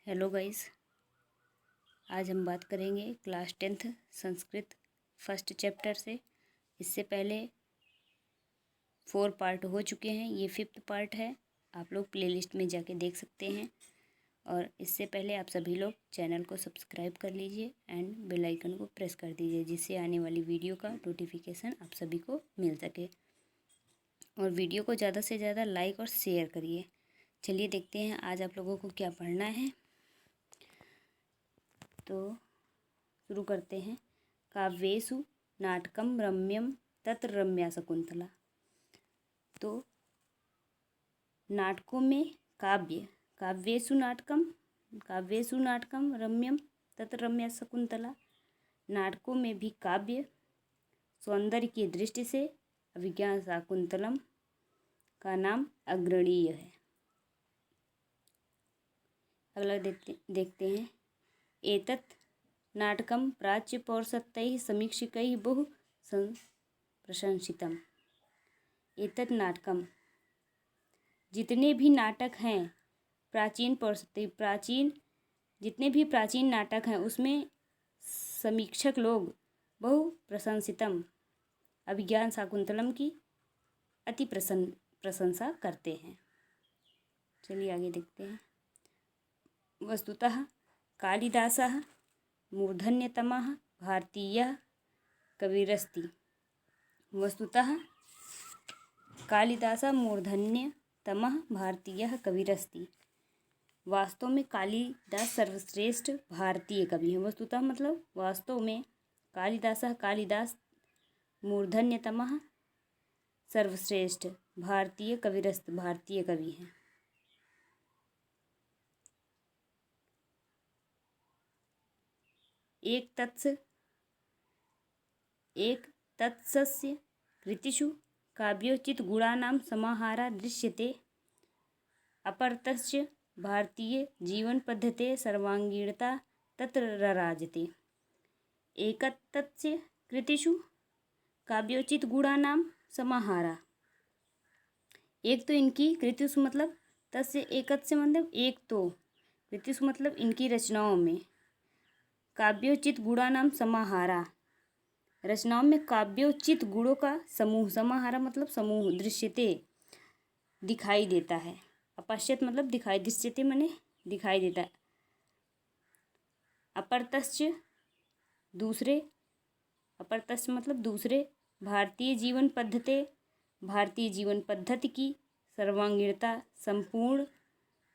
Hello guys, आज हम बात करेंगे class 10th Sanskrit first chapter से। इससे पहले 4 पार्ट हो चुके हैं, ये 5th पार्ट है। आप लोग प्लेलिस्ट में जाके देख सकते हैं। और इससे पहले आप सभी लोग चैनल को सब्सक्राइब कर लीजिए एंड बेल आइकन को प्रेस कर दीजिए, जिससे आने वाली वीडियो का नोटिफिकेशन आप सभी को मिल सके। और वीडियो को ज़्यादा से ज़्यादा लाइक और शेयर करिए। चलिए देखते हैं आज आप लोगों को क्या पढ़ना है। तो शुरू करते हैं। काव्येषु नाटकम रम्यम तत्र रम्या शकुंतला। तो नाटकों में काव्येषु नाटकम रम्यम तत्र रम्या शकुंतला। नाटकों में भी काव्य सौंदर्य की दृष्टि से अभिज्ञान शाकुंतलम का नाम अग्रणीय है। अगला देखते हैं। एतत् नाटकं प्राच्यपौरसत्तैः समीक्षकैः बहु प्रशंसितम्। एतत् नाटकम, जितने भी नाटक हैं जितने भी प्राचीन नाटक हैं उसमें समीक्षक लोग बहु प्रशंसितम अभिज्ञान शाकुंतलम की अति प्रशंसा करते हैं। चलिए आगे देखते हैं। वस्तुतः कालिदासः मूर्धन्यतमः भारतीयः कविरस्ति। वस्तुतः कालिदासः मूर्धन्यतमः भारतीयः कविरस्ति। वास्तव में कालिदास सर्वश्रेष्ठ भारतीय कवि हैं। वस्तुतः मतलब वास्तव में कालिदास मूर्धन्यतमः सर्वश्रेष्ठ भारतीय कविरस्त भारतीय कवि हैं। एक तत्सस्य कृतिषु काव्योचित गुणानां समाहारा दृश्यते। अपरतस्य भारतीय जीवन पद्धते सर्वांगीणता तत्र रराजते। एकतस्य कृतिषु काव्योचित गुणानां समाहारा। एक तो इनकी कृतिषु मतलब तस्य एकस्य मतलब एक तो कृतिषु मतलब इनकी रचनाओं में काव्योचित गुणानां समाहारा, रचनाओं में काव्योचित गुणों का समूह, समाहारा मतलब समूह, दृश्यते दिखाई देता है। अपश्यत मतलब दिखाई, दृश्यते माने दिखाई देता है। अपरतस्य मतलब दूसरे भारतीय जीवन पद्धति की सर्वांगीणता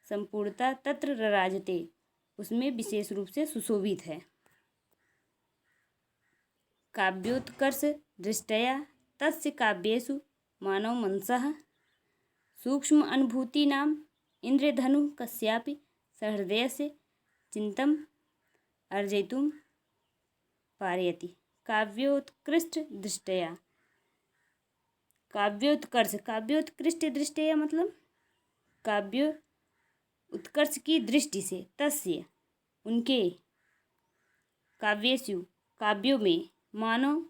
संपूर्णता तत्र रराजते, उसमें विशेष रूप से सुशोभित है। काव्योत्कर्ष दृष्टया तस्य काव्येषु मानव मनसः सूक्ष्म अनुभूतीनां इंद्रधनु कस्यापि सहृदयस्य चिंतम अर्जयितुं पारयति। काव्योत्कृष्ट दृष्टया मतलब काव्य उत्कर्ष की दृष्टि से, तस्य उनके, काव्येषु काव्यों में, मानव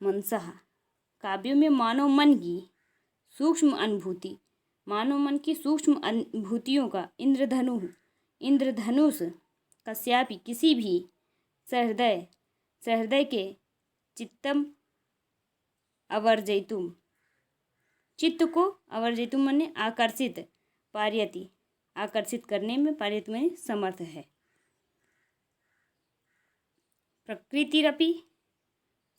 मनसः काव्यों में मानव मन की सूक्ष्म अनुभूति, मानव मन की सूक्ष्म अनुभूतियों का इंद्रधनुष कस्यापि किसी भी सहृदय के चित्तम अवर्जयितुम, चित्त को अवर्जयितुम माने आकर्षित, पारयति आकर्षित करने में, पारयति में समर्थ है। प्रकृतिरपि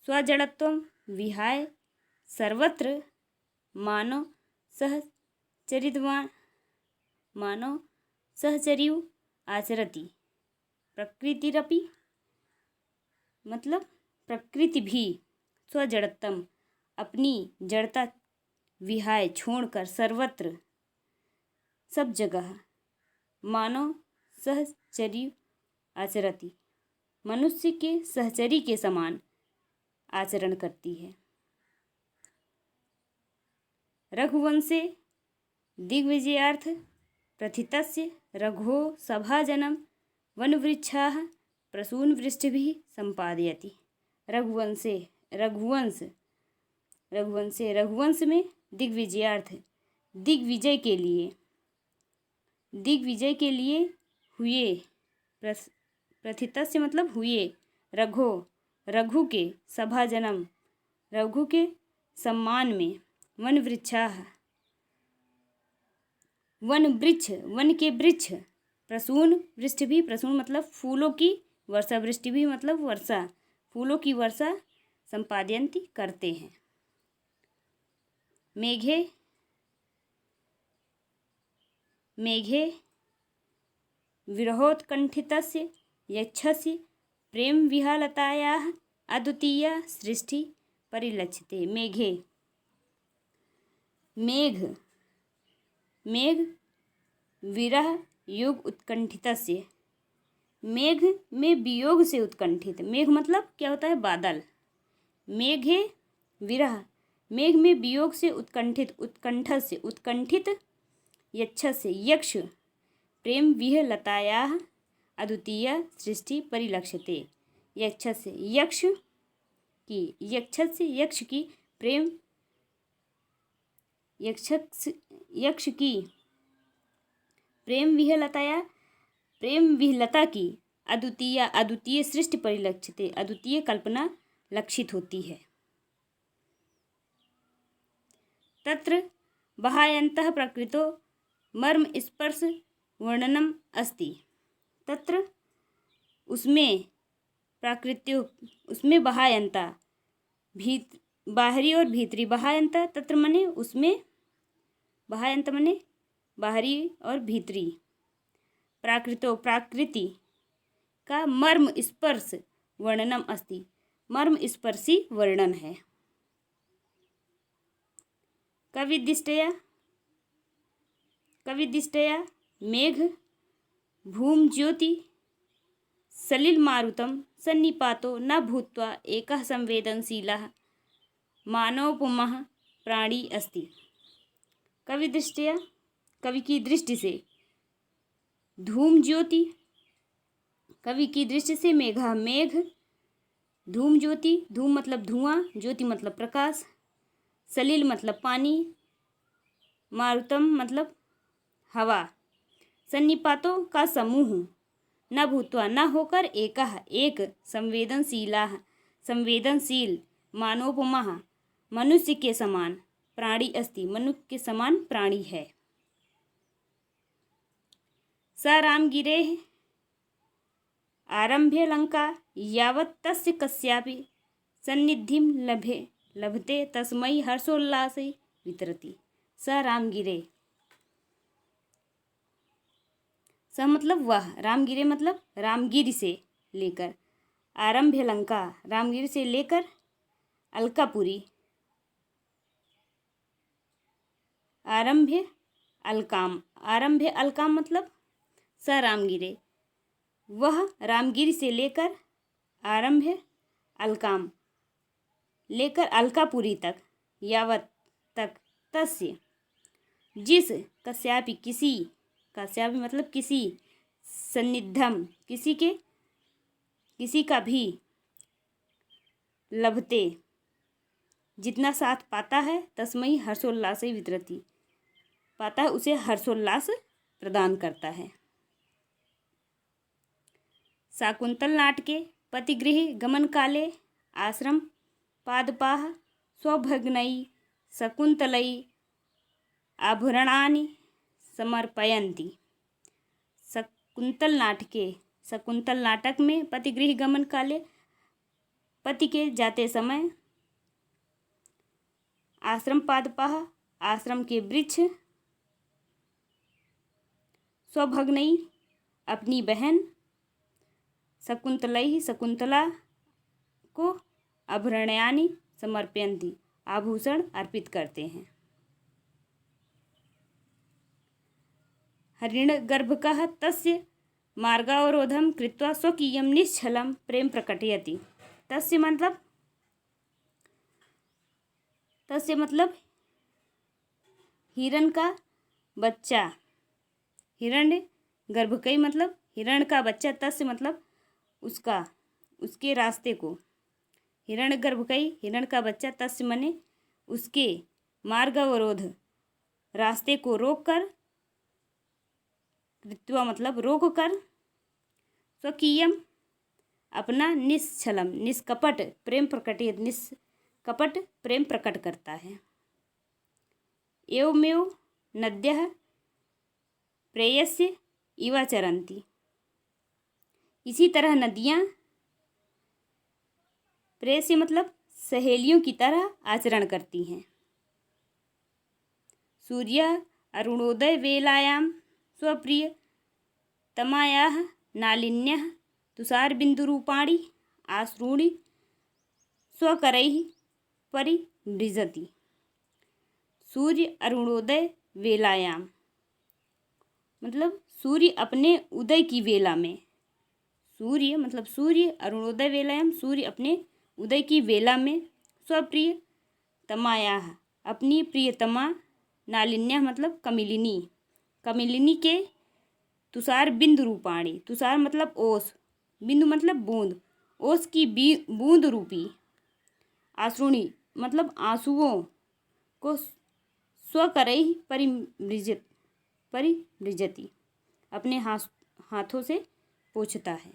स्वजड़त्वं विहाय सर्वत्र मानव सहचर्यौ आचरति। प्रकृतिरपि मतलब प्रकृति भी स्वजड़त्वम अपनी जड़ता विहाय छोड़कर सर्वत्र सब जगह मानव सहचर्य आचरति मनुष्य के सहचरी के समान आचरण करती है। रघुवंशे दिग्विजयार्थ प्रथितस्य रघो सभाजनम वनवृक्षाः प्रसूनवृष्टिभिः संपादयति। रघुवंश में दिग्विजय के लिए हुए, प्रथितस्य मतलब हुए, रघो रघु के, सभाजनम रघु के सम्मान में, वन वृक्षाः वन वृक्ष, वन के वृक्ष, प्रसून वृष्टि भी, प्रसून मतलब फूलों की वर्षा, वृष्टि भी मतलब वर्षा, फूलों की वर्षा संपादयन्ति करते हैं। मेघे मेघे विरहोत्कण्ठितस्य यक्षस्य प्रेम विहालतायाः अद्वितीया सृष्टि परिलक्षिते। मेघे, मेघ मेघ विरह योग उत्कंठितस्य, मेघ में वियोग से उत्कंठित, मेघ मतलब क्या होता है, बादल। मेघे विरह, मेघ में वियोग से उत्कंठित, उत्कंठ से उत्कंठित, यक्ष से यक्ष, प्रेम विहलतायाः अद्वितीया सृष्टि परिलक्षते, यक्ष से यक्ष की, यक्ष की प्रेम, यक्ष की प्रेम विहलताया, प्रेम विहलता की अद्वितीय सृष्टि परिलक्षिते, अद्वितीय कल्पना लक्षित होती है। तत्र बाह्यन्तः प्रकृतो मर्म स्पर्श वर्णनम अस्ति, तत्र उसमें प्राकृत्यो, उसमें बाह्यंता, बाहरी और भीतरी, बाह्यंता तत्र मने उसमें, बाह्यंत मने बाहरी और भीतरी, प्राकृतो प्राकृति का मर्म स्पर्श वर्णनम अस्ति, मर्म स्पर्शी वर्णन है। कविदिष्टया मेघ भूम ज्योति सलिल मारुतम सन्निपातो न भूत्वा एकः संवेदनशीलः मानवोपमः प्राणी अस्ति। कविदृष्टया, कवि की दृष्टि से, धूम ज्योति, कवि की दृष्टि से मेघा मेघ, धूम ज्योति, धूम मतलब धुआं, ज्योति मतलब प्रकाश, सलिल मतलब पानी, मारुतम मतलब हवा, सन्निपातों का समूह, न भूत्वा न होकर, एक, संवेदनशील, मानवोपमा मनुष्य के समान, प्राणी अस्ति मनुष्य के समान प्राणी है। स रामगिरेः आरभ्य लंका यावत् तस्य कस्यापि सन्निधिं लभते तस्मै हर्षोल्लासे वितरति। स रामगिरे, स मतलब वह, रामगिरे मतलब रामगिरी से लेकर, आरभ्य लंका रामगिरी से लेकर अलकापुरी, आरभ्य अलकाम मतलब स रामगिरे, वह रामगिरी से लेकर, आरभ्य अलकाम लेकर अलकापुरी तक, यावत तक, तस्य जिस, कस्यापि किसी, कस्यापि मतलब किसी, सन्निधम किसी का भी, लभते जितना साथ पाता है, तस्मई हर्षोल्लास वितरति पाता है उसे हर्षोल्लास प्रदान करता है। शाकुंतल नाटके पतिगृह गमन काले आश्रम पादपाः स्वभग्नैः शकुंतलैः आभूषणानि समर्पयन्ति। शकुंतल नाटक में पतिगृह गमन काले, पति के जाते समय, आश्रम पादपाः आश्रम के वृक्ष, स्वभग्नैः अपनी बहन, शकुंतलैः शकुंतला को, आभूषणानि समर्पयन्ति आभूषण अर्पित करते हैं। हरिणगर्भकः तस्य मार्गावरोधं कृत्वा स्वकीयं निश्चलं प्रेम प्रकटयति। तस्य मतलब हिरण का बच्चा, हिरण्य गर्भकई मतलब हिरण का बच्चा, तस्य मतलब उसका, उसके रास्ते को, हिरण गर्भकई हिरण का बच्चा, तस्य मने उसके, मार्ग अवरोध रास्ते को रोककर, कृत्वा मतलब रोक कर, स्वकीयम अपना, निश्चलम निष्कपट प्रेम प्रकटित निष्कपट प्रेम प्रकट करता है। एवमेव नद्यः प्रेयस्य इव चरन्ति, इसी तरह नदियाँ प्रेयस्य मतलब सहेलियों की तरह आचरण करती हैं। सूर्य अरुणोदय वेलायां स्वप्रिय तमायाः नालिन्यः तुषारबिन्दुरूपाणि आश्रूणि स्वकरैः परिमृजति। सूर्य अरुणोदय वेलायाम मतलब सूर्य अपने उदय की वेला में, सूर्य मतलब सूर्य अरुणोदय वेलायाम सूर्य अपने उदय की वेला में, स्वप्रिय तमायाः अपनी प्रियतमा, नालिन्या मतलब कमिलिनी, कमिलिनी के तुषार बिंदु रूपाणी, तुषार मतलब ओस, बिंदु मतलब बूंद, ओस की बूंद रूपी, आश्रुणी मतलब आंसुओं को स्वकरैः परिमृजति अपने हाथों से पोंछता है।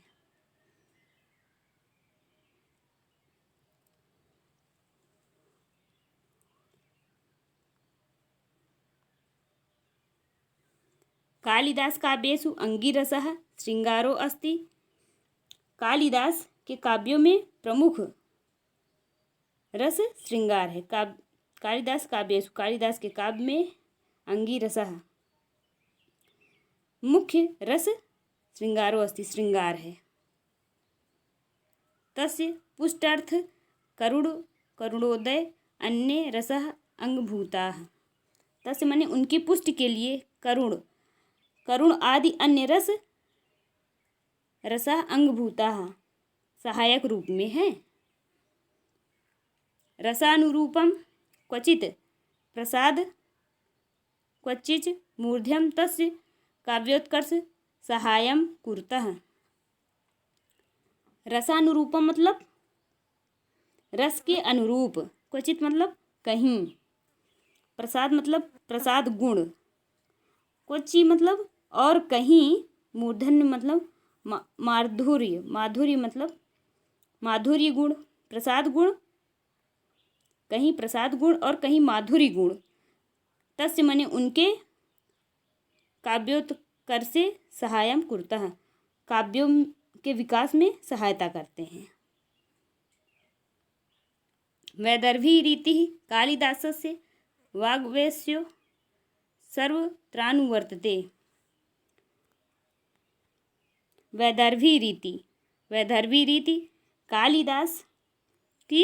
कालिदास काव्येषु अंगिरसः श्रृंगारो अस्ति। कालिदास के काव्यों में प्रमुख रस श्रृंगार है। कालिदास काव्येषु कालिदास के काव्य में अंगिरसः मुख्य रस श्रृंगारो अस्ति श्रृंगार है। तस्य पुष्टार्थ करुणोदय अन्य रसः अंगभूताः। तस्य माने उनकी पुष्टि के लिए करुण आदि अन्य रसा अंगभूताः सहायक रूप में है। रसानुरूपम क्वचित प्रसाद क्वचिच मूर्ध्यम तस्य काव्योत्कर्ष सहायम कुरुतः। रसानुरूपम मतलब रस के अनुरूप, क्वचित मतलब कहीं, प्रसाद मतलब प्रसाद गुण, क्वचि मतलब और कहीं, मूर्धन्य मतलब माधुर्य मतलब माधुर्य गुण, प्रसाद गुण कहीं प्रसाद गुण और कहीं माधुर्य गुण, तस्य माने उनके काव्योत्कर्षे सहायम कुरुतः काव्यों के विकास में सहायता करते हैं। वैदर्भी रीति कालिदासस्य वाग्वेश्यो सर्वत्रानुवर्तते। वैदर्भी रीति कालिदास की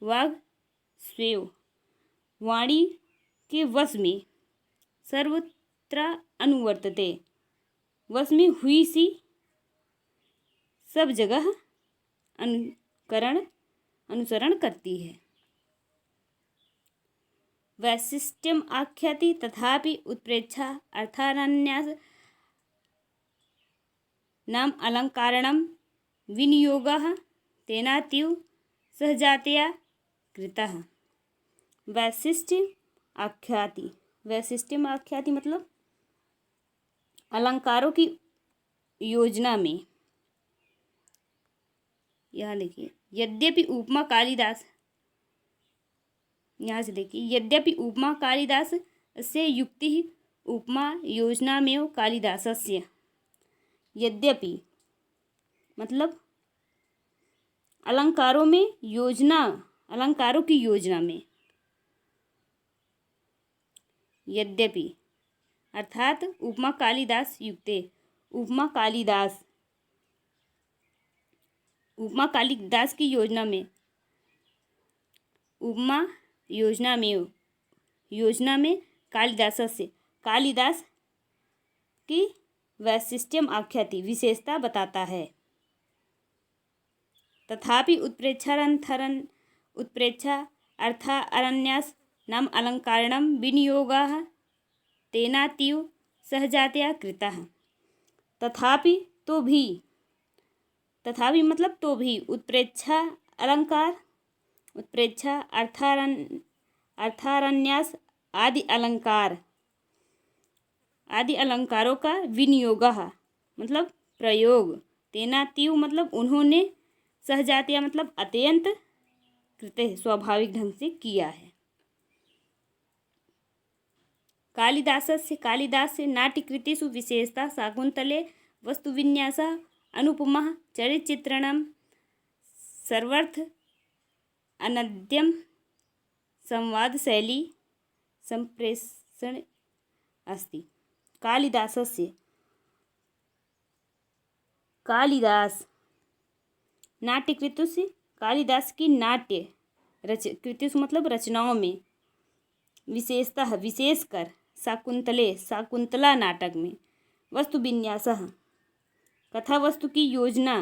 वाग्वेश्यो वाणी के वश में, सर्वत्र अनुवर्तते वश में हुई सी, सब जगह अनुसरण करती है। वैशिष्ट्यम आख्याति तथापि उत्प्रेक्षा अर्थान्यास नाम अलंकारणम विनियोगः तेनातीव सहजातया कृतः। वैशिष्ट्यम आख्याति मतलब अलंकारों की योजना में। यहाँ देखिए, यद्यपि उपमा कालिदास, यहाँ से देखिए, यद्यपि उपमा कालिदास से युक्ति उपमा योजना में कालिदासस्य। यद्यपि मतलब अलंकारों में योजना, अलंकारों की योजना में। यद्यपि अर्थात उपमा कालिदास युक्ते, उपमा कालिदास की योजना में, उपमा योजना में कालिदासस्य कालिदास की वैशिष्ट्यम आख्याति विशेषता बताता है। तथापि उत्प्रेक्षा अर्थारण्यास नाम अलंकारणम विनियोगः तेनातीव सहजातया कृतः। तथापि मतलब तो भी उत्प्रेक्षा अलंकार, उत्प्रेक्षा अर्थारण्यास आदि अलंकार, आदि अलंकारों का विनियोग मतलब प्रयोग, तेनातीव मतलब उन्होंने, सहजातीय मतलब अत्यंत, कृते स्वाभाविक ढंग से किया है। कालिदासस्य नाट्यकृतिषु विशेषता शाकुन्तले वस्तुविन्यासः अनुपमः चरितचित्रणं सर्वर्थ अनद्यम संवादशैली संप्रेषण अस्ति। कालिदास नाट्यकृतिषु, कालिदास की नाट्य कृतिषु मतलब रचनाओं में, विशेषतः विशेषकर शाकुंतला नाटक में, वस्तु विन्यासः कथा वस्तु की योजना,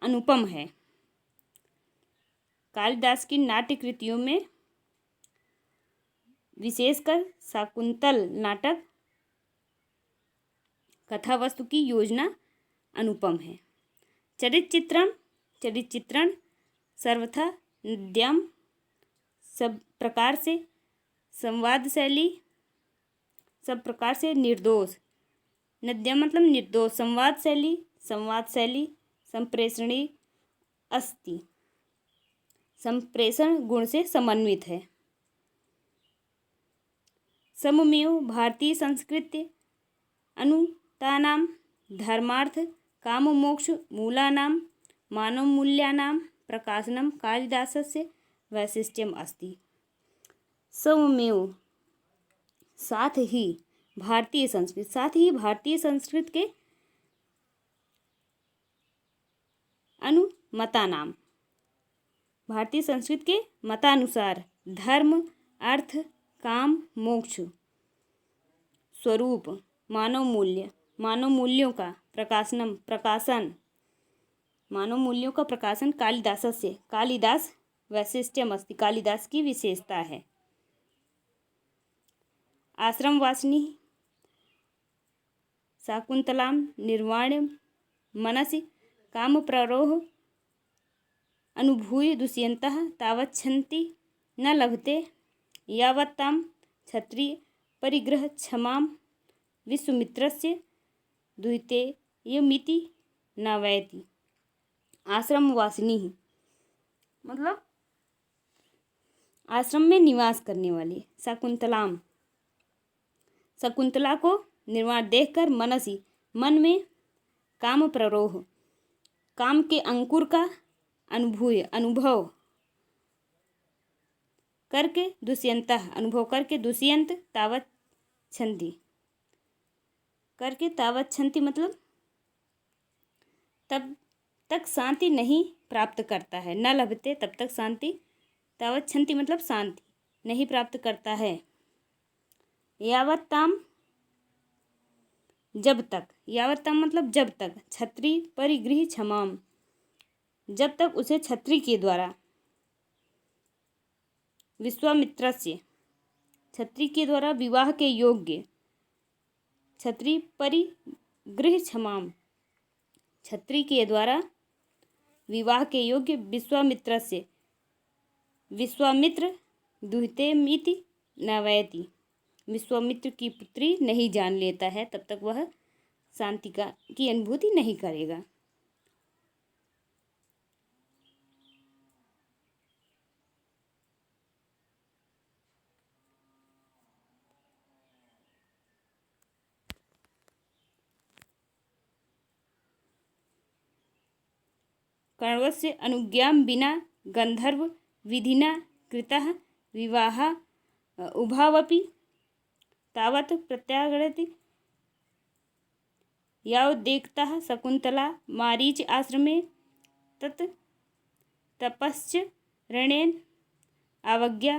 अनुपम है। कालिदास की नाट्य कृतियों में विशेषकर शाकुंतल नाटक कथा वस्तु की योजना अनुपम है। चरित चित्रण सर्वथा नद्यम सब प्रकार से, संवाद शैली सब प्रकार से निर्दोष, नद्यम मतलब निर्दोष, संवाद शैली संप्रेषणी अस्ति, संप्रेषण गुण से समन्वित है। सममेव भारतीय संस्कृति अनुतानां धर्मार्थ काम मोक्ष मूलानां मानव मूल्यानां प्रकाशनम कालिदासस्य वैशिष्ट्यम अस्ति। सममेव साथ ही भारतीय संस्कृति के अनुमतानाम, भारतीय संस्कृति के मतानुसार धर्म अर्थ काम मोक्ष स्वरूप मानव मूल्यों का प्रकाशन मानव मूल्यों का प्रकाशन कालिदास वैशिष्ट्यम अस्ति, कालिदास की विशेषता है। आश्रमवासिनी शाकुंतलां निर्वाण मनसि काम प्ररोह अनुभूय दुष्यन्तः तावच्छन्ति न लभते यावत्तां क्षत्रिय परिग्रह क्षमां विश्वामित्रस्य दुहितेयमिति न वैति। आश्रमवासिनी मतलब आश्रम में निवास करने वाली, शकुंतला को निर्वाण देखकर मन में काम प्ररोह, काम के अंकुर का अनुभव करके दुष्यंत तावच्छन्ति मतलब तब तक शांति नहीं प्राप्त करता है, न लभते तब तक शांति, तावच्छन्ति मतलब शांति नहीं प्राप्त करता है। यावत्ताम मतलब जब तक, क्षत्रिय परिगृह क्षमाम जब तक उसे क्षत्रिय के द्वारा, विश्वामित्रस्य क्षत्रिय के द्वारा विवाह के योग्य, क्षत्रिय परिगृह क्षमाम क्षत्रिय के द्वारा विवाह के योग्य विश्वामित्र दुहितेमिति न वैति, विश्वामित्र की पुत्री नहीं जान लेता है तब तक वह शांति की अनुभूति नहीं करेगा। कर्णवस्य अनुज्ञां विना गंधर्व विधिना कृतः विवाहः उभावपि तावत् प्रत्यागच्छति यावदेकतः शकुन्तला मारीच आश्रमे तत् तपश्चरणेन अवज्ञा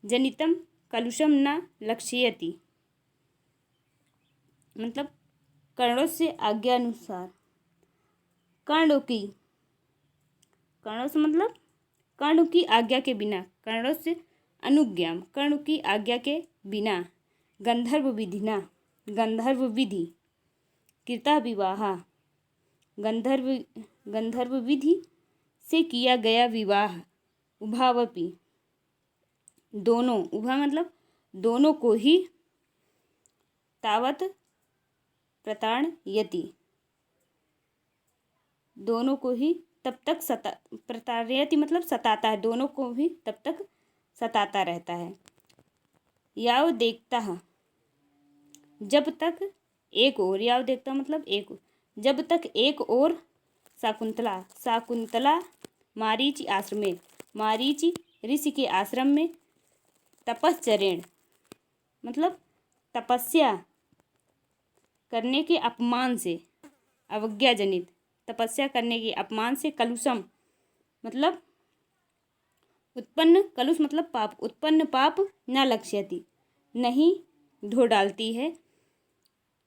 जनितं कलुषम न लक्षयति। मतलब कर्णों से आज्ञा अनुसार, कर्णों से मतलब कर्ण की आज्ञा के बिना, कर्णों से अनुज्ञाम कर्ण की आज्ञा के बिना, गंधर्व विधि कृता विवाह गंधर्व विधि से किया गया विवाह, उभावपि दोनों, उभा मतलब दोनों को ही, तावत प्रताड़यति, दोनों को ही तब तक प्रताड़यति मतलब सताता है, दोनों को भी तब तक सताता रहता है। याव देखता है, जब तक एक और, याव देखता मतलब एक, जब तक एक और शाकुंतला मारीचि आश्रमे, मारीचि ऋषि के आश्रम में तपश्चरेण मतलब तपस्या करने के अपमान से, अवज्ञा जनित तपस्या करने के अपमान से, कलुषम मतलब उत्पन्न, कलुष मतलब पाप, उत्पन्न पाप न लक्ष्यति नहीं धो डालती है,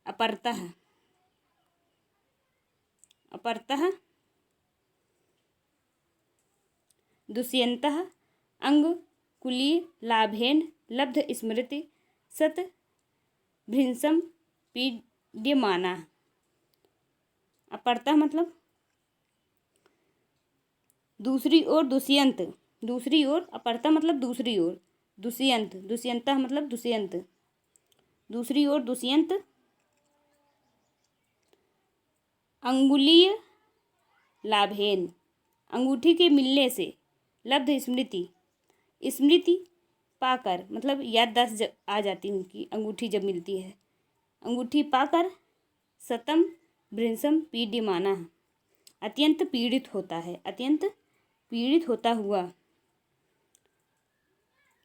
अपरतः दुष्यन्तः अंगुलीय लाभेन लब्ध स्मृति सत भृंसम पीड्यमाना। अपरतः मतलब दूसरी ओर, दुष्यंत दूसरी ओर, अपरतः मतलब दूसरी ओर, दुष्यंत दुष्यंतः मतलब दुष्यंत, दूसरी ओर दुष्यंत अंगुलीय लाभेन अंगूठी के मिलने से, लब्ध स्मृति पाकर मतलब याददाश्त आ जाती उनकी, अंगूठी जब मिलती है, अंगूठी पाकर सतम भृंसम पीड्यमाना अत्यंत पीड़ित होता है, अत्यंत पीड़ित होता हुआ,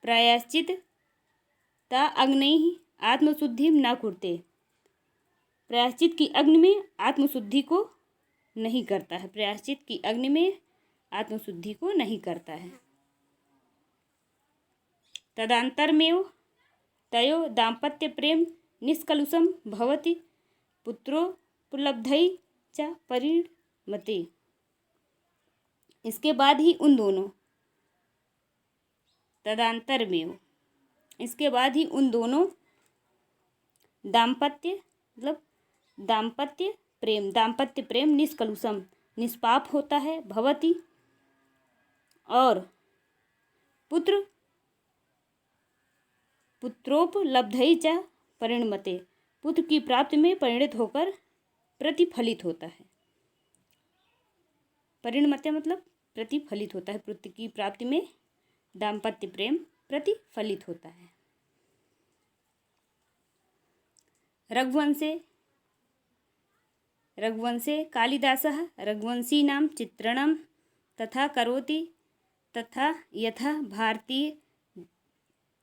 प्रायश्चित ता अग्नि आत्मशुद्धि न कुरते, प्रायश्चित की अग्नि में आत्मशुद्धि को नहीं करता है, प्रायश्चित की अग्नि में आत्मशुद्धि को नहीं करता है। तदांतरमेव तयो दाम्पत्य प्रेम निष्कलुषम भवति पुत्रोपलब्धै च परिणमते, इसके बाद ही उन दोनों, तदांतरमेव इसके बाद ही उन दोनों, दाम्पत्य मतलब दाम्पत्य प्रेम निष्कलुषम निष्पाप होता है, भवति और पुत्रोपलब्धै च परिणमते पुत्र की प्राप्ति में परिणित होकर प्रतिफलित होता है, परिणमते मतलब प्रतिफलित होता है, पुत्र की प्राप्ति में दाम्पत्य प्रेम प्रतिफलित होता है। रघुवंशे कालिदासः रघुवंशीनां चित्रणं तथा करोति, तथा यथा भारतीय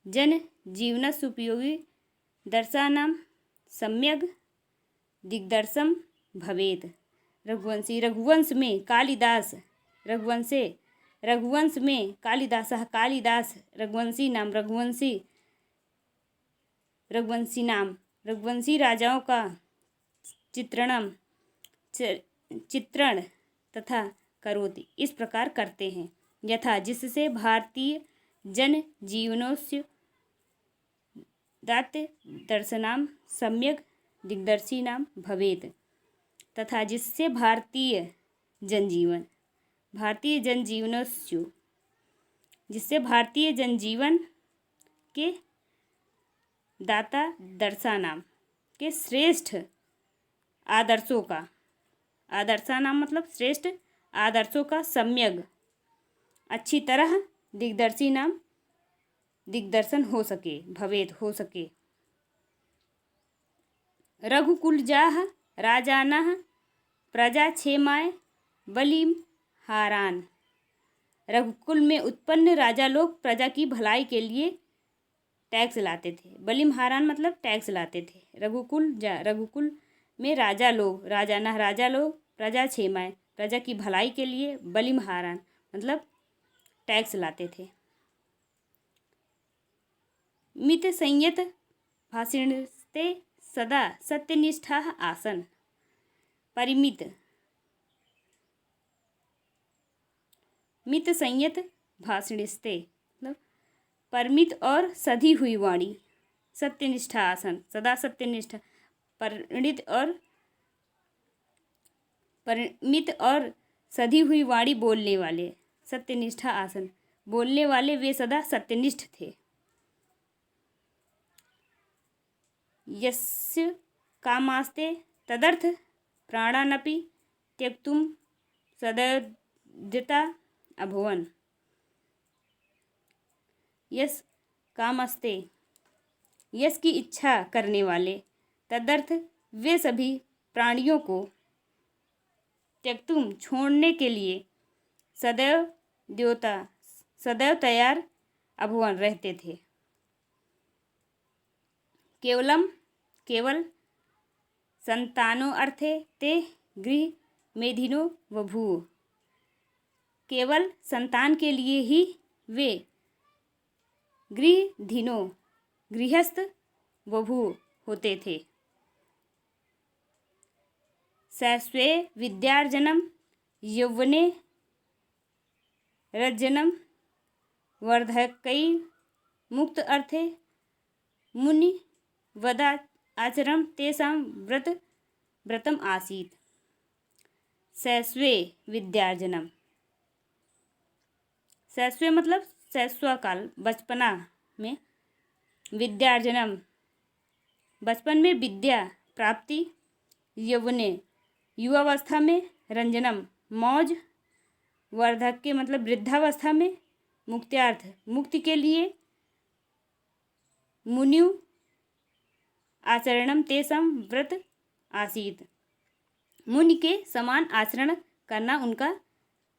जनजीवनस्योपयोगी दर्शनां सम्यग् दिग्दर्शनं भवेत्। रघुवंश में कालिदास, रघुवंश में कालिदासः कालिदास, रघुवंशी राजाओं का चित्रण तथा करोति इस प्रकार करते हैं, यथा जिससे भारतीय जन जीवनोस्य दात्य दर्शनाम सम्यक दिग्दर्शिनाम भवेत, तथा जिससे भारतीय जनजीवन के दाता दर्शनाम के श्रेष्ठ आदर्शों का, आदर्शानाम मतलब श्रेष्ठ आदर्शों का सम्यक अच्छी तरह दिग्दर्शन हो सके, भवेद हो सके। रघुकुलजाः राजानः प्रजाक्षेमाय बलिम हारान, रघुकुल में उत्पन्न राजा लोग प्रजा की भलाई के लिए टैक्स लाते थे। बलिम हारान मतलब टैक्स लाते थे। रघुकुल में राजा लोग प्रजा क्षेमाय प्रजा की भलाई के लिए बलिम हारान मतलब टैक्स लाते थे। मित संयत भाषिणस्ते सदा सत्यनिष्ठा आसन, परिमित मित संयत भाषिणस्ते मतलब परिमित और सधी हुई वाणी, सत्यनिष्ठा आसन सदा सत्यनिष्ठा, परिमित और सधी हुई वाणी बोलने वाले, सत्यनिष्ठा आसन बोलने वाले वे सदा सत्यनिष्ठ थे। यस्य कामास्ते तदर्थ प्राणानपि त्यक्तुं सदद्यता अभवन्। यस कामस्ते, यस की इच्छा करने वाले, तदर्थ वे सभी प्राणियों को, त्यक्तुम छोड़ने के लिए, सदैव तैयार अभवन रहते थे। केवल संतानो अर्थे ते गृह मेधिनो बभूव। केवल संतान के लिए ही वे गृहस्थ बभूव होते थे। सस्वे विद्यार्जनम यौवने रज्जनम वर्धकै मुक्त अर्थे मुनि वदा आचरण तेषां व्रतम आसीत्। सस्वे विद्यार्जनम, सस्वे मतलब शैशवकाल, बचपना में, विद्यार्जनम बचपन में विद्या प्राप्ति, यौवने युवावस्था में, रंजनम मौज, वार्धक्य मतलब वृद्धावस्था में, मुक्त्यार्थ मुक्ति के लिए, मुनिउ आचरणम तेषां व्रत आसीत् मुनि के समान आचरण करना उनका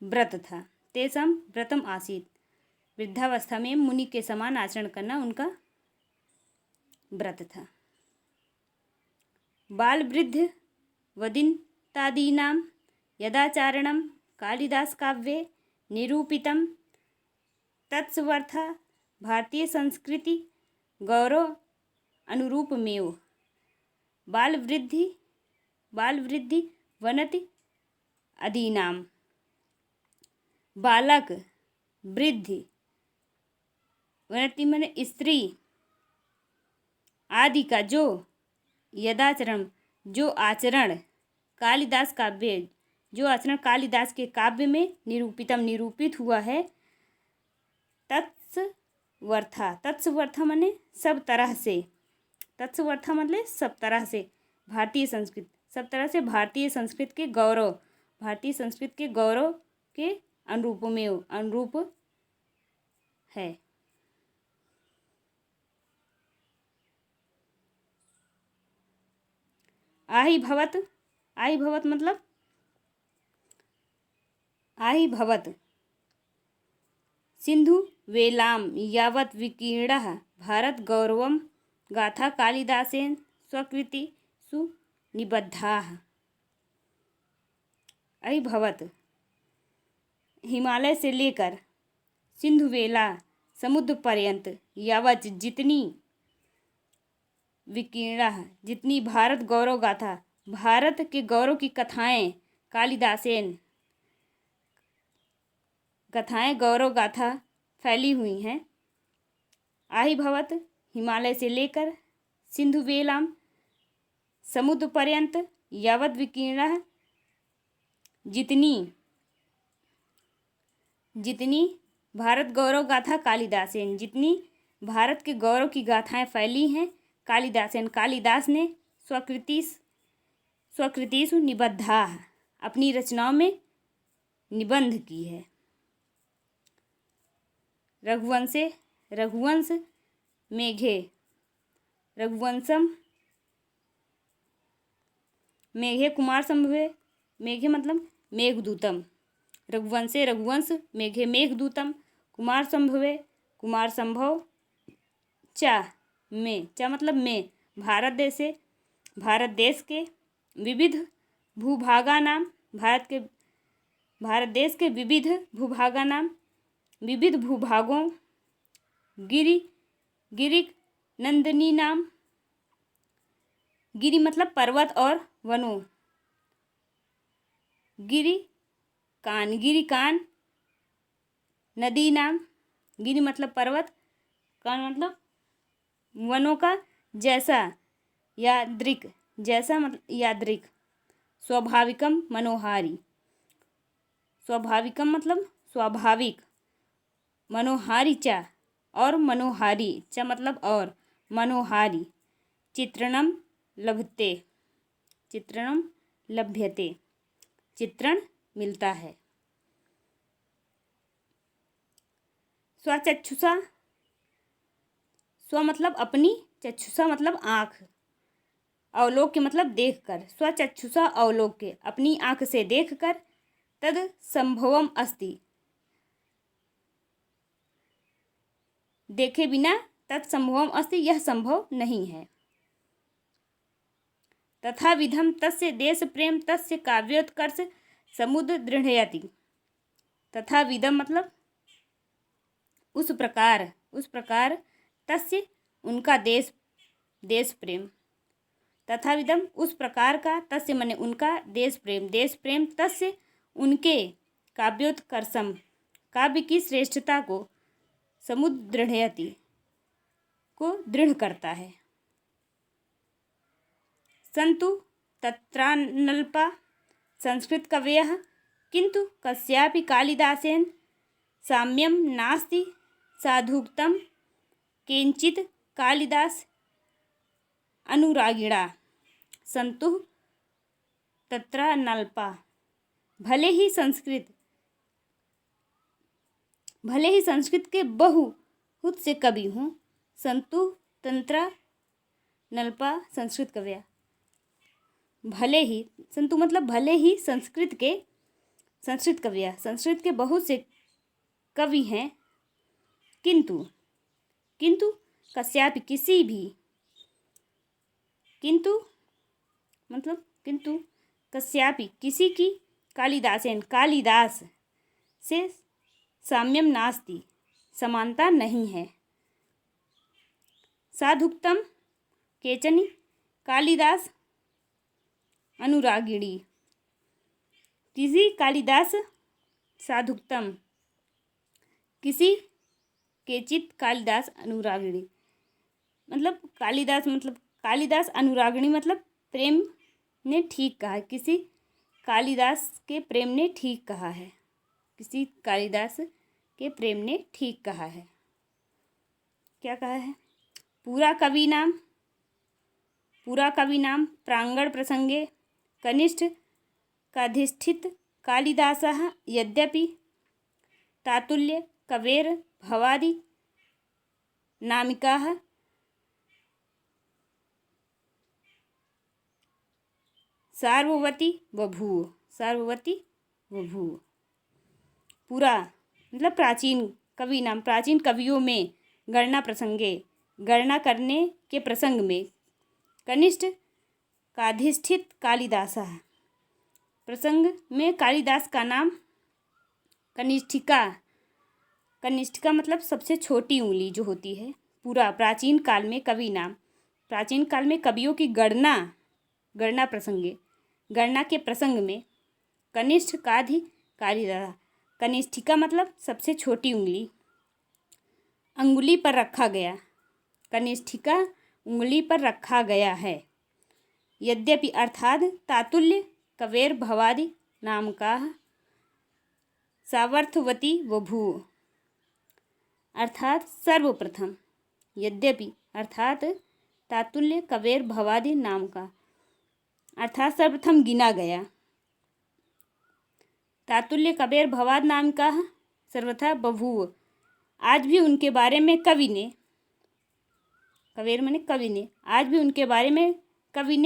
व्रत था। तेषां व्रतम आसीत् वृद्धावस्था में मुनि के समान आचरण करना उनका व्रत था। बाल वृद्ध वदितादीनां यदाचारणं कालिदास काव्ये निरूपितं तत्सवर्था भारतीय संस्कृति गौरव अनुरूपमेव। बाल वृद्धि वनति अदीनाम, बालक, वृद्धि, वनति मन स्त्री, आदि का जो, यदाचरण जो आचरण, कालिदास काव्य जो आचरण कालिदास के काव्य में निरूपित हुआ है, तत्सवर्था माने सब तरह से, तत्सवर्था मतलब सब तरह से, भारतीय संस्कृत सब तरह से भारतीय संस्कृत के गौरव, भारतीय संस्कृत के गौरव के अनुरूप है। आहि भवत मतलब आहि भवत सिंधु वेलाम यावत् विकीर्णः भारत गौरवम गाथा कालिदासेन स्वकृतिषु निबद्धाः। आहि भवत हिमालय से लेकर सिंधु वेला समुद्र पर्यंत, यावत जितनी, विकीर्णः जितनी, भारत गौरव गाथा भारत के गौरव की कथाएं, कालिदासेन कथाएं गौरव गाथा फैली हुई हैं। आहि भवत हिमालय से लेकर सिंधु वेलाम समुद्र पर्यंत, यावत विकीर्णः जितनी भारत गौरव गाथा कालिदासेन, जितनी भारत के गौरव की गाथाएं फैली हैं कालिदासेन, कालिदास ने स्वकृतिषु निबद्धा अपनी रचनाओं में निबंध की है। रघुवंश मेघे, रघुवंशम मेघे कुमार संभवे, मेघे मतलब मेघदूतम, रघुवंश मेघे मेघदूतम, कुमार संभवे कुमार संभव, चा मतलब में, भारत देश के विविध भूभागा नाम, भारत देश के विविध भूभागा नाम, विविध भूभागों, गिरिक नंदिनी नाम, गिरि मतलब पर्वत और वनों, गिरिकान नदी नाम, गिरि मतलब पर्वत, कान मतलब वनों का, जैसा यादृक, जैसा मतलब यादृक, स्वाभाविकम मनोहारी, स्वाभाविकम मतलब स्वाभाविक, मनोहारी चा और मनोहारी चा मतलब और, मनोहारी, चित्रणं लभते, चित्रणं लभ्यते, चित्रण मिलता है। स्वचक्षुषा, स्व मतलब अपनी, चक्षुषा मतलब आँख, अवलोक्य मतलब देखकर, स्वचक्षुषा अवलोक्य अपनी आँख से देखकर, तद संभवम अस्ति देखे बिना, तत्संभवम अस्ति यह संभव नहीं है। तथा विधम तस्य देश प्रेम तस्य काव्योत्कर्ष समुद्र दृढ़यति, तथा विधम मतलब उस प्रकार तस्य उनका देश प्रेम, तथा विधम उस प्रकार का, तस्य मने उनका, देश प्रेम तस्य उनके, काव्योत्कर्षम काव्य की श्रेष्ठता को, समुद्र दृढ़यति को दृढ़ करता है। सन्तु तत्रानल्पा संस्कृत कवयः किंतु कस्यापि कालिदासेन साम्यं नास्ति साधुक्तं केंचित् कालिदास अनुरागिणा सन्तु तत्रानल्पा, भले ही संस्कृत के बहुत से कवि हों, सन्तु तंत्रा नल्पा संस्कृत कवया, भले ही, संतु मतलब भले ही संस्कृत कविया, संस्कृत के बहुत से कवि हैं, किंतु कस्यापि किसी भी, किंतु कस्यापि किसी की, कालिदास से साम्यम नास्ति समानता नहीं है। साधुक्तम केचनि कालिदास अनुरागिणी, किसी कालिदास, साधुक्तम किसी, केचित कालिदास अनुरागिणी मतलब कालिदास अनुरागिणी मतलब प्रेम ने ठीक कहा है, किसी कालिदास के प्रेम ने ठीक कहा है, किसी कालिदास के प्रेम ने ठीक कहा है। क्या कहा है? पूरा कवि नाम प्रांगण प्रसंगे कनिष्ठ काधिष्ठित कालिदासः यद्यपि तातुल्य कवेर भवादि नामिकाः सार्ववती बभूव, पूरा मतलब प्राचीन कवि नाम, प्राचीन कवियों में गणना करने के प्रसंग में कनिष्ठ काधिष्ठित कालिदासः, प्रसंग में कालिदास का नाम कनिष्ठिका मतलब सबसे छोटी उंगली जो होती है। पूरा प्राचीन काल में कवि नाम, प्राचीन काल में कवियों की गणना के प्रसंग में कनिष्ठ कालिदास, कनिष्ठिका मतलब सबसे छोटी उंगली, अंगुली पर रखा गया, कनिष्ठिका उंगली पर रखा गया है। यद्यपि अर्थात तातुल्य कवेर भवादि नामकाः सावर्थवती बभूव, अर्थात सर्वप्रथम, यद्यपि अर्थात तातुल्य कवेर भवादि नाम का, अर्थात सर्वप्रथम गिना गया, तातुल्य कबीर भवाद नाम का सर्वथा बभूव, आज भी उनके बारे में कवि ने, कबीर माने कवि ने, आज भी उनके बारे में कवि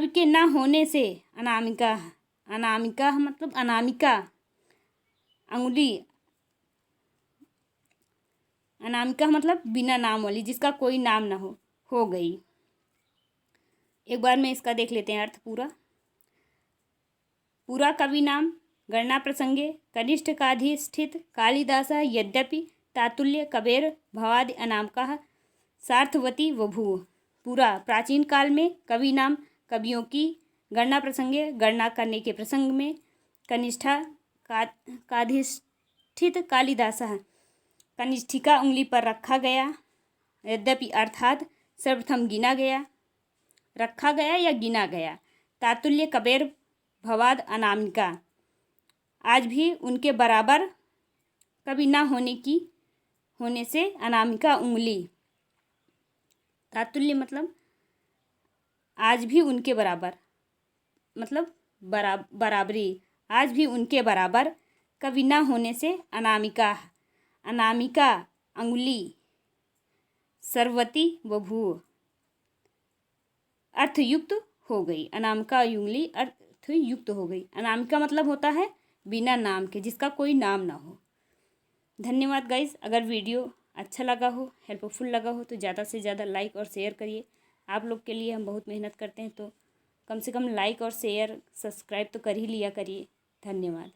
के न होने से अनामिका मतलब अनामिका अंगुली, अनामिका मतलब बिना नाम वाली, जिसका कोई नाम ना हो गई। एक बार में इसका देख लेते हैं अर्थ पूरा कवि नाम गणना प्रसंगे कनिष्ठ काधिष्ठित कालिदास यद्यपि तातुल्य कबीर भवादि अनामका सार्थवती बभूव, पूरा प्राचीन काल में कवि नाम कवियों की गणना प्रसंगे गणना करने के प्रसंग में कनिष्ठा काधिष्ठित कालिदास कनिष्ठिका उंगली पर रखा गया, यद्यपि अर्थात सर्वप्रथम गिना गया, रखा गया या गिना गया, तातुल्य कबीर भवाद अनामिका, आज भी उनके बराबर कभी ना होने से अनामिका उंगली, तातुल्य मतलब आज भी उनके बराबर, मतलब बराबरी, आज भी उनके बराबर कवि न होने से अनामिका, अनामिका अंगुली सर्वती बभूव, अर्थयुक्त हो गई। अनामिका उंगली अर्थयुक्त हो गई। अनामिका मतलब होता है बिना नाम के, जिसका कोई नाम ना हो। धन्यवाद गाइस। अगर वीडियो अच्छा लगा हो, हेल्पफुल लगा हो तो ज़्यादा से ज़्यादा लाइक और शेयर करिए। आप लोग के लिए हम बहुत मेहनत करते हैं, तो कम से कम लाइक और शेयर सब्सक्राइब तो कर ही लिया करिए। धन्यवाद।